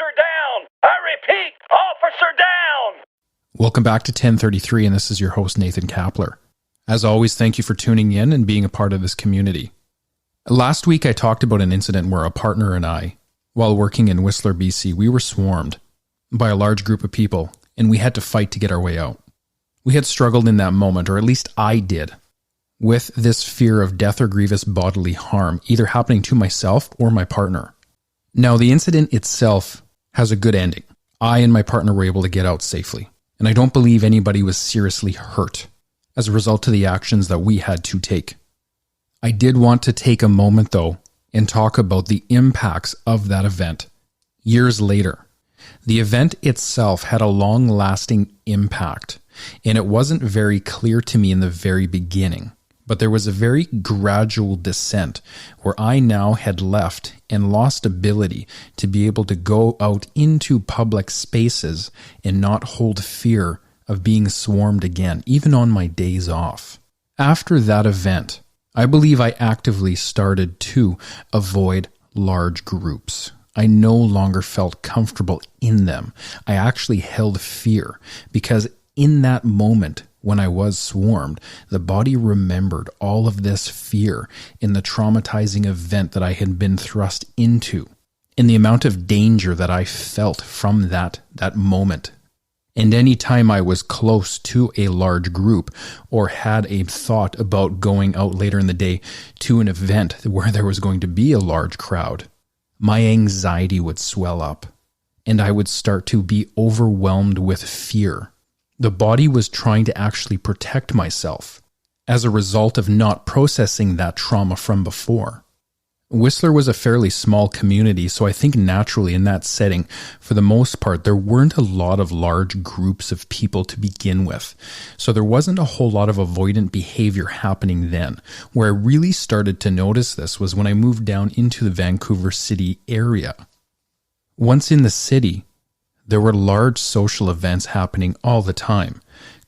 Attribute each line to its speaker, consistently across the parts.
Speaker 1: Officer down! I repeat, officer down!
Speaker 2: Welcome back to 1033, and this is your host, Nathan Kapler. As always, thank you for tuning in and being a part of this community. Last week, I talked about an incident where a partner and I, while working in Whistler, BC, we were swarmed by a large group of people, and we had to fight to get our way out. We had struggled in that moment, or at least I did, with this fear of death or grievous bodily harm, either happening to myself or my partner. Now, the incident itself has a good ending. I and my partner were able to get out safely, and I don't believe anybody was seriously hurt as a result of the actions that we had to take. I did want to take a moment, though, and talk about the impacts of that event years later. The event itself had a long-lasting impact, and it wasn't very clear to me in the very beginning. But there was a very gradual descent where I now had left and lost ability to be able to go out into public spaces and not hold fear of being swarmed again, even on my days off. After that event, I believe I actively started to avoid large groups. I no longer felt comfortable in them. I actually held fear because in that moment, when I was swarmed, the body remembered all of this fear in the traumatizing event that I had been thrust into, and the amount of danger that I felt from that moment. And any time I was close to a large group or had a thought about going out later in the day to an event where there was going to be a large crowd, my anxiety would swell up and I would start to be overwhelmed with fear. The body was trying to actually protect myself as a result of not processing that trauma from before. Whistler was a fairly small community, so I think naturally in that setting, for the most part, there weren't a lot of large groups of people to begin with. So there wasn't a whole lot of avoidant behavior happening then. Where I really started to notice this was when I moved down into the Vancouver City area. Once in the city, there were large social events happening all the time.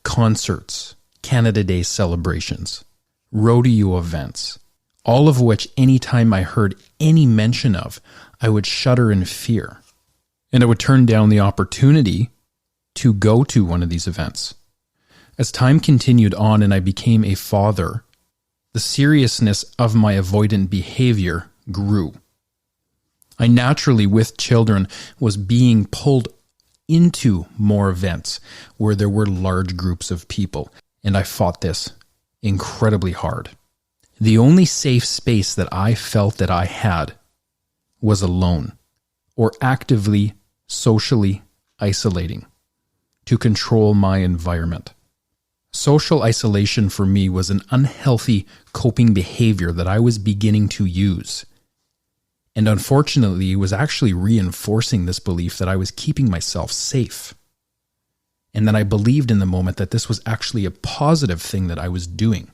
Speaker 2: Concerts, Canada Day celebrations, rodeo events, all of which anytime I heard any mention of, I would shudder in fear. And I would turn down the opportunity to go to one of these events. As time continued on and I became a father, the seriousness of my avoidant behavior grew. I naturally, with children, was being pulled into more events where there were large groups of people, and I fought this incredibly hard. The only safe space that I felt that I had was alone, or actively, socially isolating to control my environment. Social isolation for me was an unhealthy coping behavior that I was beginning to use. And unfortunately, it was actually reinforcing this belief that I was keeping myself safe. And that I believed in the moment that this was actually a positive thing that I was doing,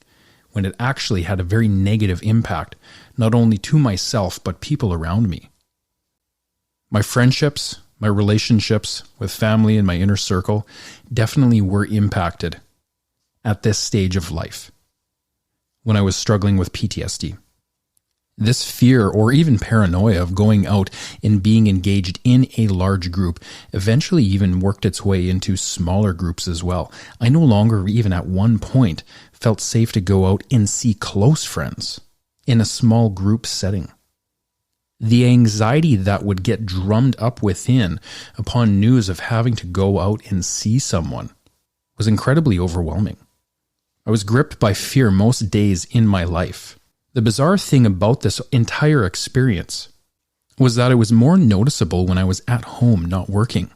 Speaker 2: when it actually had a very negative impact, not only to myself, but people around me. My friendships, my relationships with family and my inner circle definitely were impacted at this stage of life, when I was struggling with PTSD. This fear or even paranoia of going out and being engaged in a large group eventually even worked its way into smaller groups as well. I no longer even at one point felt safe to go out and see close friends in a small group setting. The anxiety that would get drummed up within upon news of having to go out and see someone was incredibly overwhelming. I was gripped by fear most days in my life. The bizarre thing about this entire experience was that it was more noticeable when I was at home not working.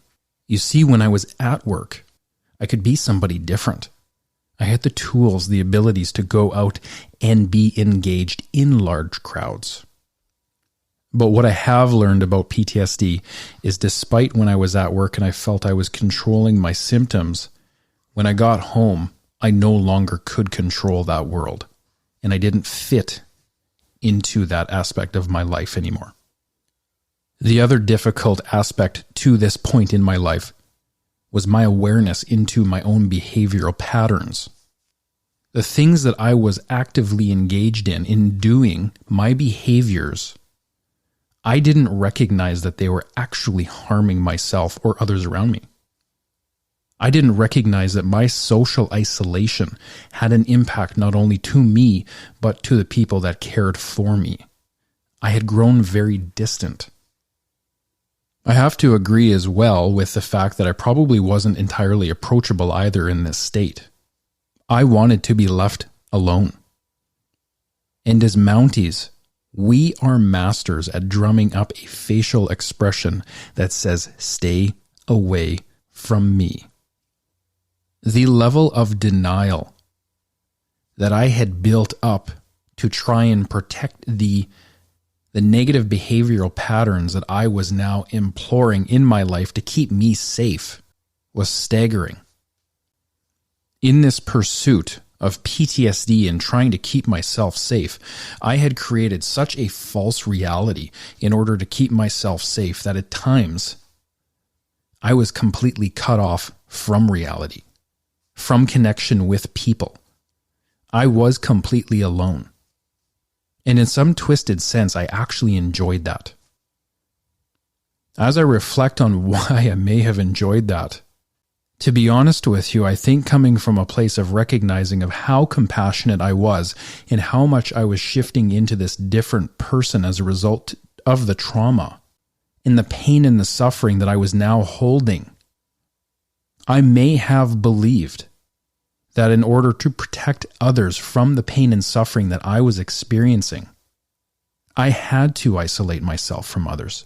Speaker 2: You see, when I was at work, I could be somebody different. I had the tools, the abilities to go out and be engaged in large crowds. But what I have learned about PTSD is despite when I was at work and I felt I was controlling my symptoms, when I got home, I no longer could control that world. And I didn't fit into that aspect of my life anymore. The other difficult aspect to this point in my life was my awareness into my own behavioral patterns. The things that I was actively engaged in doing, my behaviors, I didn't recognize that they were actually harming myself or others around me. I didn't recognize that my social isolation had an impact not only to me, but to the people that cared for me. I had grown very distant. I have to agree as well with the fact that I probably wasn't entirely approachable either in this state. I wanted to be left alone. And as Mounties, we are masters at drumming up a facial expression that says, "Stay away from me." The level of denial that I had built up to try and protect the negative behavioral patterns that I was now imploring in my life to keep me safe was staggering. In this pursuit of PTSD and trying to keep myself safe, I had created such a false reality in order to keep myself safe that at times I was completely cut off from reality, from connection with people. I was completely alone. And in some twisted sense, I actually enjoyed that. As I reflect on why I may have enjoyed that, to be honest with you, I think coming from a place of recognizing of how compassionate I was and how much I was shifting into this different person as a result of the trauma and the pain and the suffering that I was now holding, I may have believed that in order to protect others from the pain and suffering that I was experiencing, I had to isolate myself from others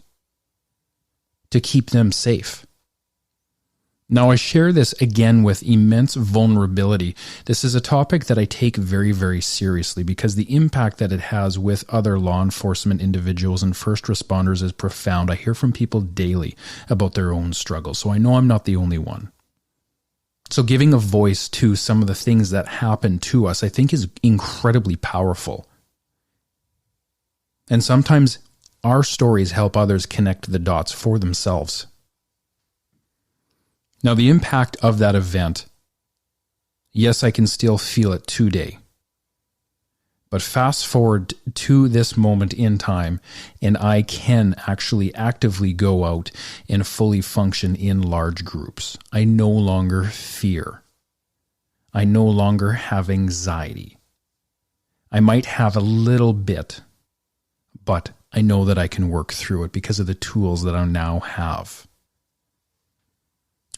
Speaker 2: to keep them safe. Now, I share this again with immense vulnerability. This is a topic that I take very, very seriously because the impact that it has with other law enforcement individuals and first responders is profound. I hear from people daily about their own struggles, so I know I'm not the only one. So giving a voice to some of the things that happen to us, I think, is incredibly powerful. And sometimes our stories help others connect the dots for themselves. Now, the impact of that event, yes, I can still feel it today. But fast forward to this moment in time, and I can actually actively go out and fully function in large groups. I no longer fear. I no longer have anxiety. I might have a little bit, but I know that I can work through it because of the tools that I now have.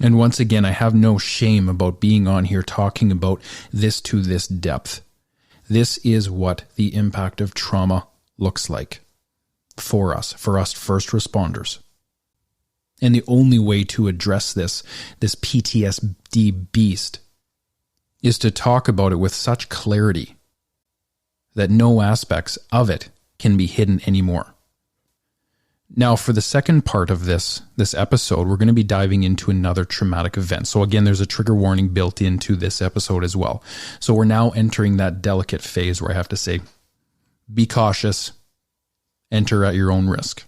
Speaker 2: And once again, I have no shame about being on here talking about this to this depth. This is what the impact of trauma looks like for us first responders. And the only way to address this PTSD beast, is to talk about it with such clarity that no aspects of it can be hidden anymore. Now, for the second part of this episode, we're going to be diving into another traumatic event. So again, there's a trigger warning built into this episode as well. So we're now entering that delicate phase where I have to say, be cautious, enter at your own risk.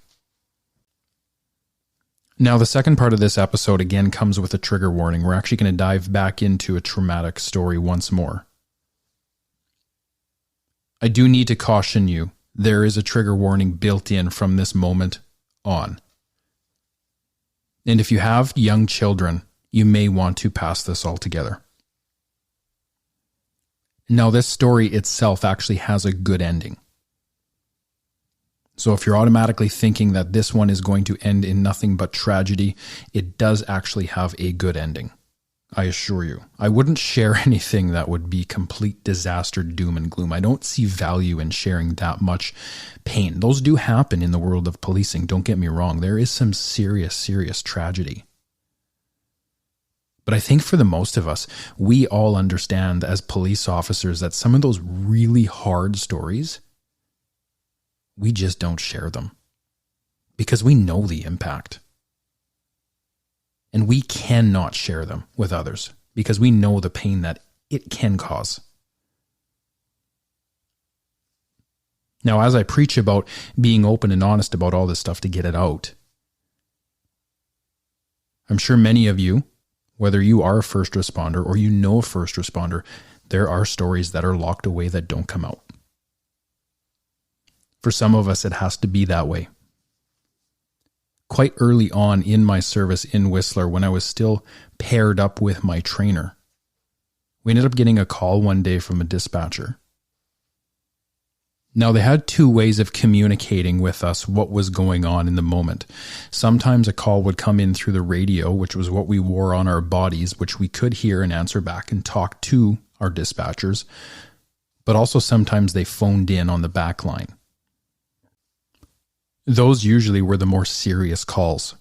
Speaker 2: Now, the second part of this episode again comes with a trigger warning. We're actually going to dive back into a traumatic story once more. I do need to caution you, there is a trigger warning built in from this moment on. And if you have young children, you may want to pass this altogether. Now, this story itself actually has a good ending. So if you're automatically thinking that this one is going to end in nothing but tragedy, it does actually have a good ending. I assure you. I wouldn't share anything that would be complete disaster, doom and gloom. I don't see value in sharing that much pain. Those do happen in the world of policing. Don't get me wrong. There is some serious, serious tragedy. But I think for the most of us, we all understand as police officers that some of those really hard stories, we just don't share them because we know the impact. And we cannot share them with others because we know the pain that it can cause. Now, as I preach about being open and honest about all this stuff to get it out, I'm sure many of you, whether you are a first responder or you know a first responder, there are stories that are locked away that don't come out. For some of us, it has to be that way. quite early on in my service in Whistler when I was still paired up with my trainer. We ended up getting a call one day from a dispatcher. Now, they had two ways of communicating with us what was going on in the moment. Sometimes a call would come in through the radio, which was what we wore on our bodies, which we could hear and answer back and talk to our dispatchers. But also sometimes they phoned in on the back line. Those usually were the more serious calls.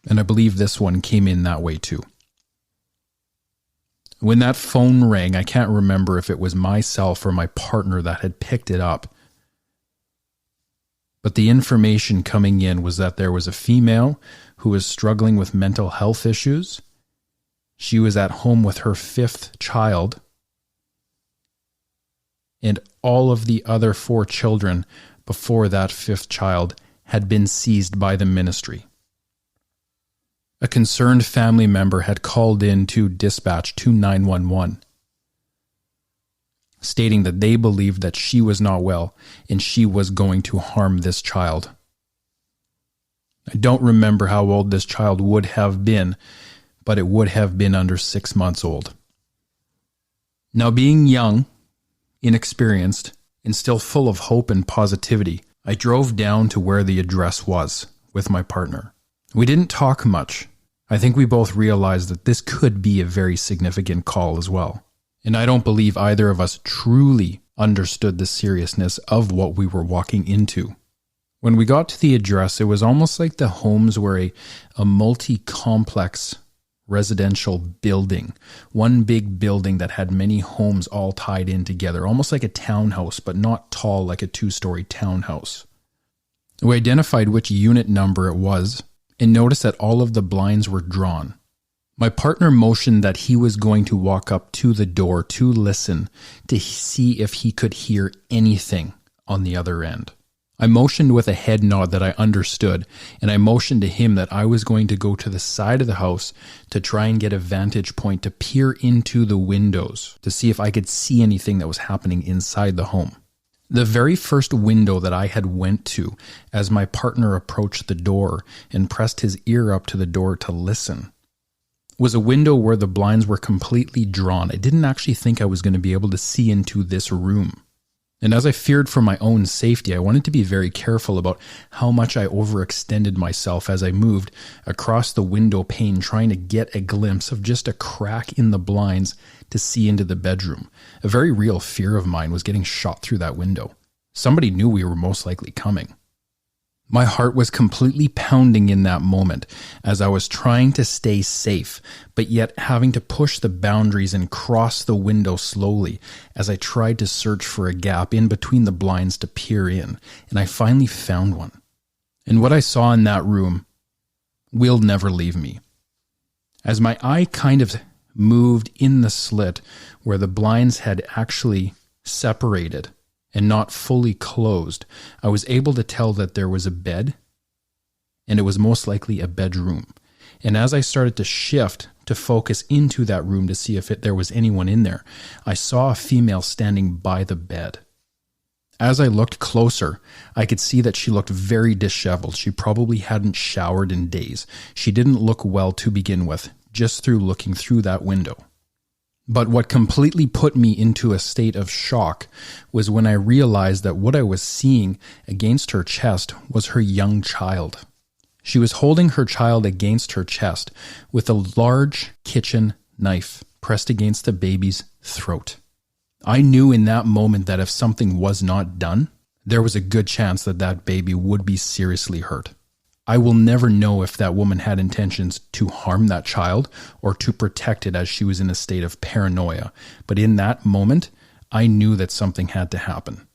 Speaker 2: And I believe this one came in that way too. When that phone rang, I can't remember if it was myself or my partner that had picked it up. But the information coming in was that there was a female who was struggling with mental health issues. She was at home with her 5th child. And all of the other 4 children before that 5th child had been seized by the ministry. A concerned family member had called in to dispatch to 911, stating that they believed that she was not well and she was going to harm this child. I don't remember how old this child would have been, but it would have been under 6 months old. Now, being young, inexperienced, and still full of hope and positivity, I drove down to where the address was with my partner. We didn't talk much. I think we both realized that this could be a very significant call as well. And I don't believe either of us truly understood the seriousness of what we were walking into. When we got to the address, it was almost like the homes were a multi-complex residential building. One big building that had many homes all tied in together, almost like a townhouse, but not tall like a 2-story townhouse. We identified which unit number it was and noticed that all of the blinds were drawn. My partner motioned that he was going to walk up to the door to listen to see if he could hear anything on the other end. I motioned with a head nod that I understood, and I motioned to him that I was going to go to the side of the house to try and get a vantage point to peer into the windows to see if I could see anything that was happening inside the home. The very first window that I had went to as my partner approached the door and pressed his ear up to the door to listen was a window where the blinds were completely drawn. I didn't actually think I was going to be able to see into this room. And as I feared for my own safety, I wanted to be very careful about how much I overextended myself as I moved across the window pane, trying to get a glimpse of just a crack in the blinds to see into the bedroom. A very real fear of mine was getting shot through that window. Somebody knew we were most likely coming. My heart was completely pounding in that moment as I was trying to stay safe, but yet having to push the boundaries and cross the window slowly as I tried to search for a gap in between the blinds to peer in, and I finally found one. And what I saw in that room will never leave me. As my eye kind of moved in the slit where the blinds had actually separated and not fully closed, I was able to tell that there was a bed, and it was most likely a bedroom. And as I started to shift to focus into that room to see if there was anyone in there, I saw a female standing by the bed. As I looked closer, I could see that she looked very disheveled. She probably hadn't showered in days. She didn't look well to begin with, just through looking through that window. But what completely put me into a state of shock was when I realized that what I was seeing against her chest was her young child. She was holding her child against her chest with a large kitchen knife pressed against the baby's throat. I knew in that moment that if something was not done, there was a good chance that that baby would be seriously hurt. I will never know if that woman had intentions to harm that child or to protect it as she was in a state of paranoia. But in that moment, I knew that something had to happen.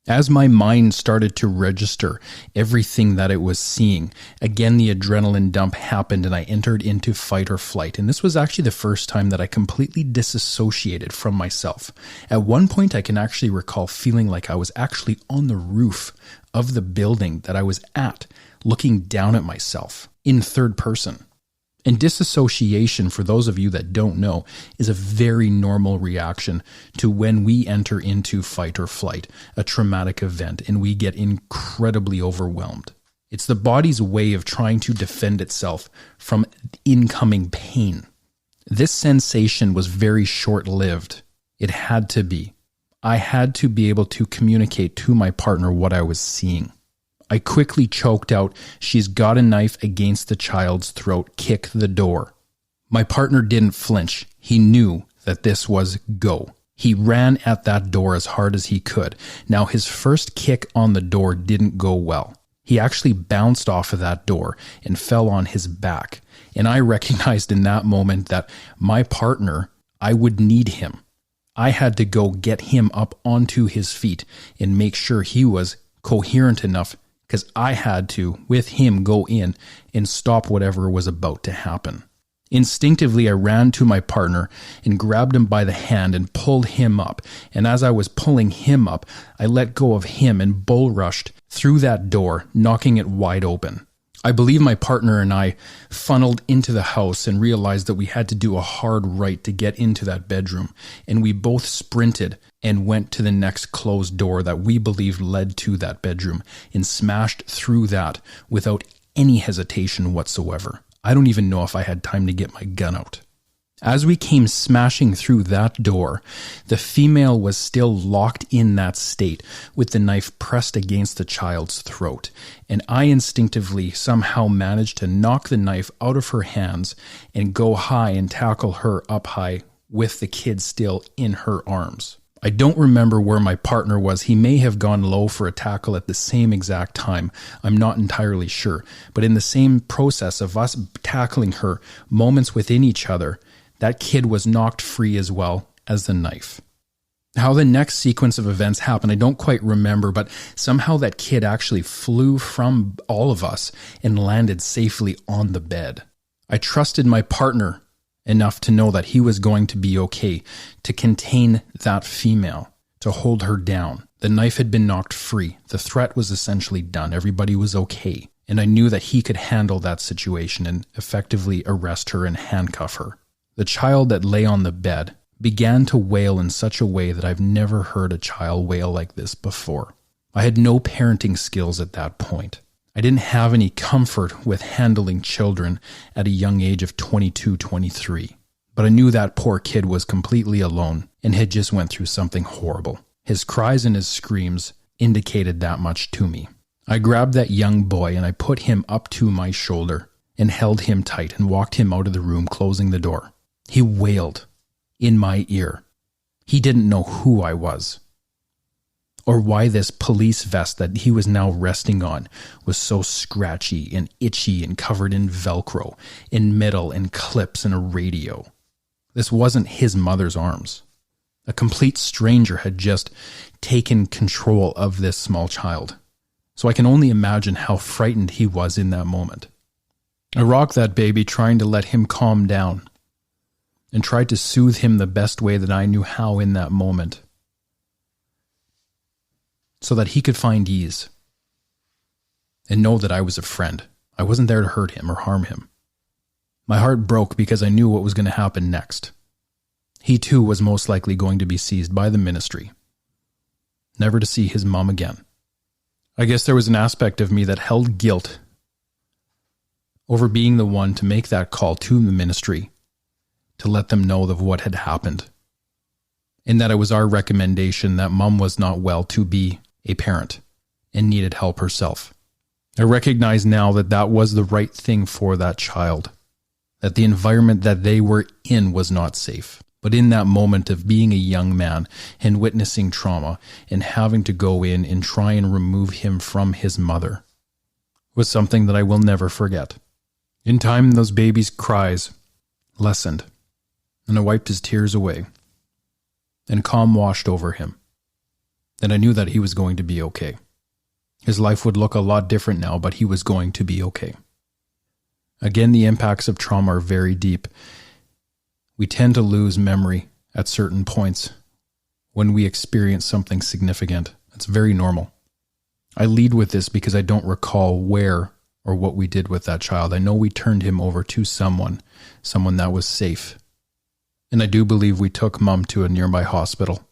Speaker 2: As my mind started to register everything that it was seeing, again the adrenaline dump happened and I entered into fight or flight. And this was actually the first time that I completely disassociated from myself. At one point, I can actually recall feeling like I was actually on the roof of the building that I was at, looking down at myself in third person. And disassociation, for those of you that don't know, is a very normal reaction to when we enter into fight or flight, a traumatic event, and we get incredibly overwhelmed. It's the body's way of trying to defend itself from incoming pain. This sensation was very short-lived. It had to be. I had to be able to communicate to my partner what I was seeing. I quickly choked out, "She's got a knife," against the child's throat. "Kick the door." My partner didn't flinch. He knew that this was go. He ran at that door as hard as he could. Now, his first kick on the door didn't go well. He actually bounced off of that door and fell on his back. And I recognized in that moment that my partner, I would need him. I had to go get him up onto his feet and make sure he was coherent enough, because I had to, with him, go in and stop whatever was about to happen. Instinctively, I ran to my partner and grabbed him by the hand and pulled him up. And as I was pulling him up, I let go of him and bull rushed through that door, knocking it wide open. I believe my partner and I funneled into the house and realized that we had to do a hard right to get into that bedroom. And we both sprinted and went to the next closed door that we believed led to that bedroom and smashed through that without any hesitation whatsoever. I don't even know if I had time to get my gun out. As we came smashing through that door, the female was still locked in that state with the knife pressed against the child's throat, and I instinctively somehow managed to knock the knife out of her hands and go high and tackle her up high with the kid still in her arms. I don't remember where my partner was. He may have gone low for a tackle at the same exact time. I'm not entirely sure. But in the same process of us tackling her, moments within each other, that kid was knocked free as well as the knife. How the next sequence of events happened, I don't quite remember, but somehow that kid actually flew from all of us and landed safely on the bed. I trusted my partner enough to know that he was going to be okay, to contain that female, to hold her down. The knife had been knocked free. The threat was essentially done. Everybody was okay. And I knew that he could handle that situation and effectively arrest her and handcuff her. The child that lay on the bed began to wail in such a way that I've never heard a child wail like this before. I had no parenting skills at that point. I didn't have any comfort with handling children at a young age of 22, 23. But I knew that poor kid was completely alone and had just went through something horrible. His cries and his screams indicated that much to me. I grabbed that young boy and I put him up to my shoulder and held him tight and walked him out of the room, closing the door. He wailed in my ear. He didn't know who I was, or why this police vest that he was now resting on was so scratchy and itchy and covered in Velcro, in metal and clips and a radio. This wasn't his mother's arms. A complete stranger had just taken control of this small child. So I can only imagine how frightened he was in that moment. I rocked that baby, trying to let him calm down, and tried to soothe him the best way that I knew how in that moment, so that he could find ease and know that I was a friend. I wasn't there to hurt him or harm him. My heart broke because I knew what was going to happen next. He too was most likely going to be seized by the ministry, never to see his mom again. I guess there was an aspect of me that held guilt over being the one to make that call to the ministry to let them know of what had happened, and that it was our recommendation that mom was not well to be a parent and needed help herself. I recognize now that that was the right thing for that child, that the environment that they were in was not safe. But in that moment of being a young man and witnessing trauma and having to go in and try and remove him from his mother was something that I will never forget. In time, those baby's cries lessened, and I wiped his tears away, and calm washed over him. And I knew that he was going to be okay. His life would look a lot different now, but he was going to be okay. Again, the impacts of trauma are very deep. We tend to lose memory at certain points when we experience something significant. It's very normal. I lead with this because I don't recall where or what we did with that child. I know we turned him over to someone that was safe. And I do believe we took mom to a nearby hospital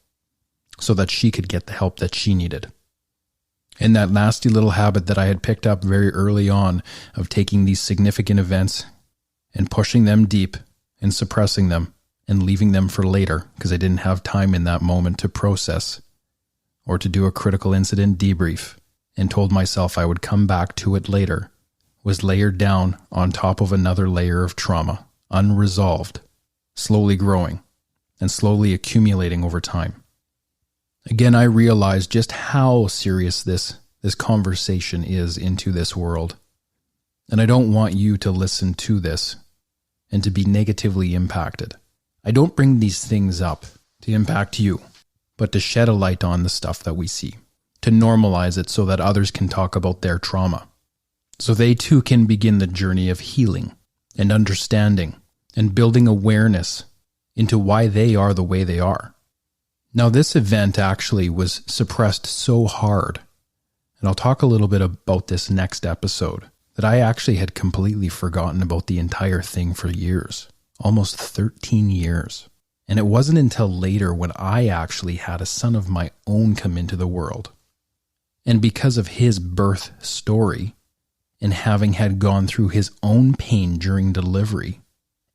Speaker 2: so that she could get the help that she needed. And that nasty little habit that I had picked up very early on of taking these significant events and pushing them deep and suppressing them and leaving them for later because I didn't have time in that moment to process or to do a critical incident debrief and told myself I would come back to it later, was layered down on top of another layer of trauma, unresolved, slowly growing and slowly accumulating over time. Again, I realized just how serious this conversation is into this world. And I don't want you to listen to this and to be negatively impacted. I don't bring these things up to impact you, but to shed a light on the stuff that we see, to normalize it so that others can talk about their trauma, so they too can begin the journey of healing and understanding and building awareness into why they are the way they are. Now, this event actually was suppressed so hard, and I'll talk a little bit about this next episode, that I actually had completely forgotten about the entire thing for years, almost 13 years. And it wasn't until later when I actually had a son of my own come into the world. And because of his birth story, and having had gone through his own pain during delivery,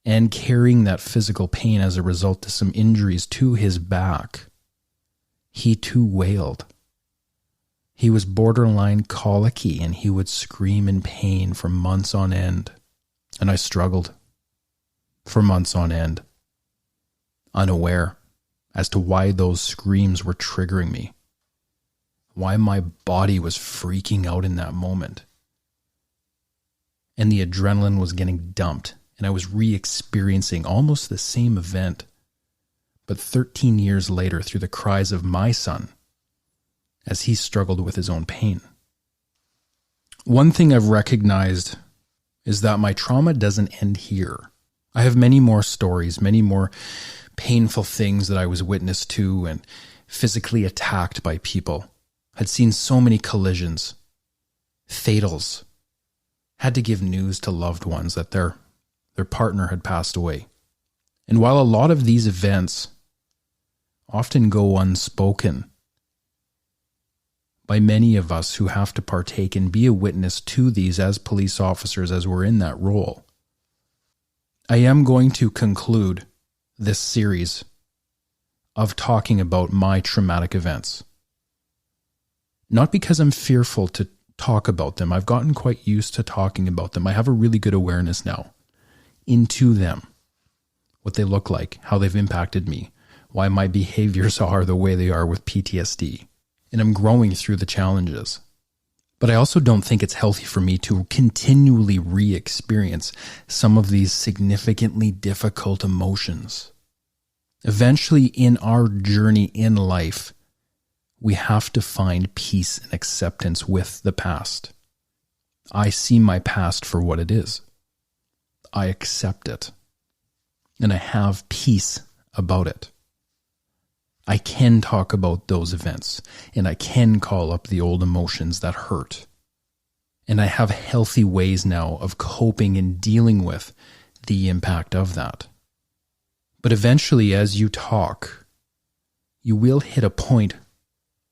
Speaker 2: and carrying that physical pain as a result of some injuries to his back, he too wailed. He was borderline colicky and he would scream in pain for months on end. And I struggled for months on end, unaware as to why those screams were triggering me, why my body was freaking out in that moment. And the adrenaline was getting dumped, and I was re-experiencing almost the same event, but 13 years later through the cries of my son as he struggled with his own pain. One thing I've recognized is that my trauma doesn't end here. I have many more stories, many more painful things that I was witness to and physically attacked by people. Had seen so many collisions, fatals, had to give news to loved ones that their partner had passed away. And while a lot of these events often go unspoken by many of us who have to partake and be a witness to these as police officers as we're in that role, I am going to conclude this series of talking about my traumatic events. Not because I'm fearful to talk about them. I've gotten quite used to talking about them. I have a really good awareness now into them, what they look like, how they've impacted me, why my behaviors are the way they are with PTSD. And I'm growing through the challenges. But I also don't think it's healthy for me to continually re-experience some of these significantly difficult emotions. Eventually, in our journey in life, we have to find peace and acceptance with the past. I see my past for what it is. I accept it. And I have peace about it. I can talk about those events, and I can call up the old emotions that hurt. And I have healthy ways now of coping and dealing with the impact of that. But eventually, as you talk, you will hit a point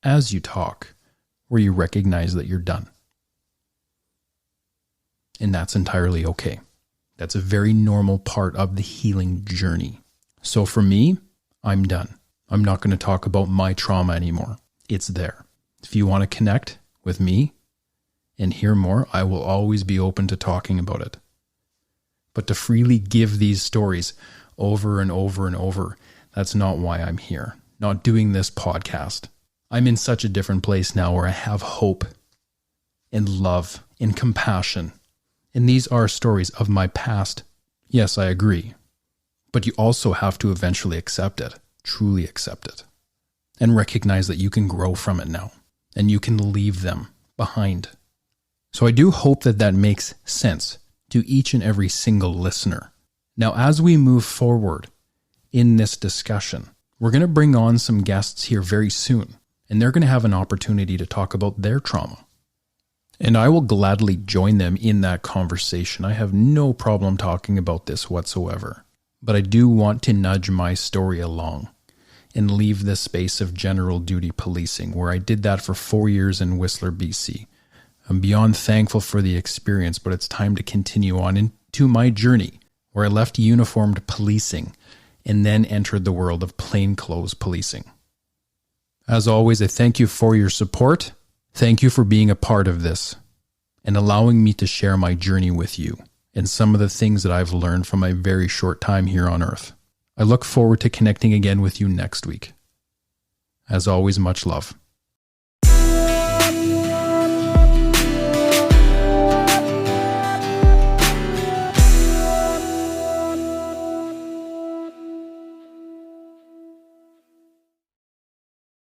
Speaker 2: as you talk where you recognize that you're done. And that's entirely okay. That's a very normal part of the healing journey. So for me, I'm done. I'm not going to talk about my trauma anymore. It's there. If you want to connect with me and hear more, I will always be open to talking about it. But to freely give these stories over and over and over, that's not why I'm here. Not doing this podcast. I'm in such a different place now where I have hope and love and compassion. And these are stories of my past. Yes, I agree. But you also have to eventually accept it. Truly accept it, and recognize that you can grow from it now, and you can leave them behind. So I do hope that that makes sense to each and every single listener. Now, as we move forward in this discussion, we're going to bring on some guests here very soon, and they're going to have an opportunity to talk about their trauma. And I will gladly join them in that conversation. I have no problem talking about this whatsoever. But I do want to nudge my story along and leave this space of general duty policing, where I did that for 4 years in Whistler, BC. I'm beyond thankful for the experience, but it's time to continue on into my journey, where I left uniformed policing and then entered the world of plainclothes policing. As always, I thank you for your support. Thank you for being a part of this and allowing me to share my journey with you and some of the things that I've learned from my very short time here on Earth. I look forward to connecting again with you next week. As always, much love.